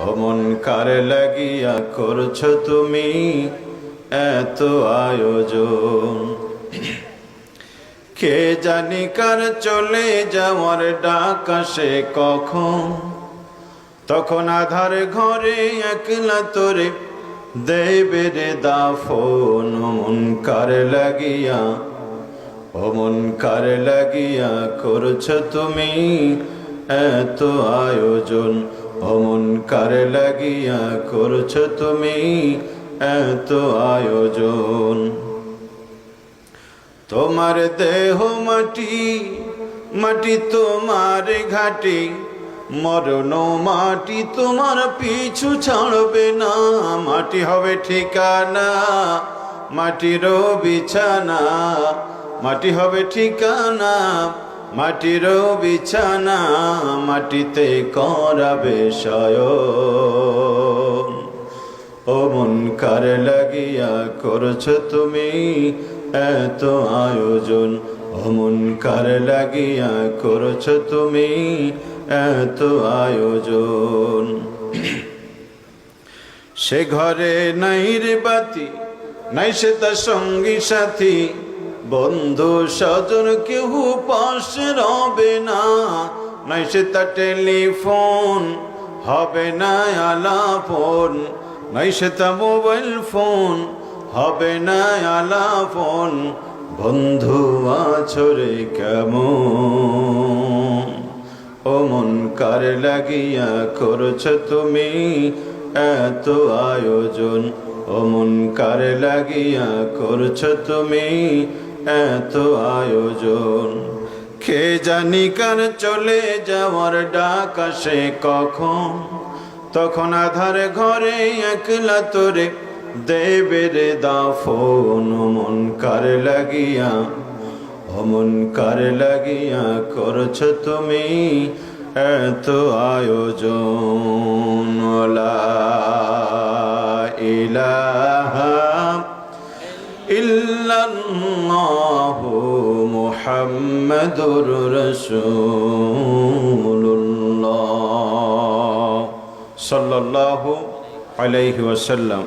অমন কার লাগিয়া করছো তুমি এত আয়োজন। কে জানি কার চলে যাওয়ার ডাক আসে কখন, তখন আধার ঘরে একলা তোরে দেবে রে দাফন। অমন কার লাগিয়া, অমন কার লাগিয়া করছো তুমি এত আয়োজন। অমন কার লাগিয়া করছো তুমি এত আয়োজন। তোমার দেহ মাটি, মাটি তোমার ঘাটি, মরণ মাটি তোমার পিছু ছাড়বে না। মাটি হবে ঠিকানা, মাটির বিছানা, মাটি হবে ঠিকানা, মাটির বিছানা, মাটিতে করাবে শয়ন। অমন কার লাগিয়া করছো তুমি এত আয়োজন। অমন কার লাগিয়া করছো তুমি এত আয়োজন। সে ঘরে নাই রে বাতি, নাই সে তার সঙ্গী সাথী, বন্ধু স্বজন কেউ পাশে রবে না। নাই সে তার টেলিফোন, হবে না আলাপন, নাই সে তা মোবাইল ফোন, হবে না আলাপন। বন্ধু আছো রে কেমন? অমন কার লাগিয়া করছো তুমি এত আয়োজন। অমন কার লাগিয়া করছো তুমি এত আয়োজন। কে জানি কার চলে যাওয়ার ডাক আসে কখন, তখন আধার ঘরে একলা তোরে দেবে রে দাফন। অমন কার লাগিয়া, অমন কার লাগিয়া করছো তুমি এত আয়োজন। লা ইলাহা ইল্লাল্লাহু মুহাম্মাদুর রাসূলুল্লাহ সাল্লাল্লাহু আলাইহি ওয়াসাল্লাম।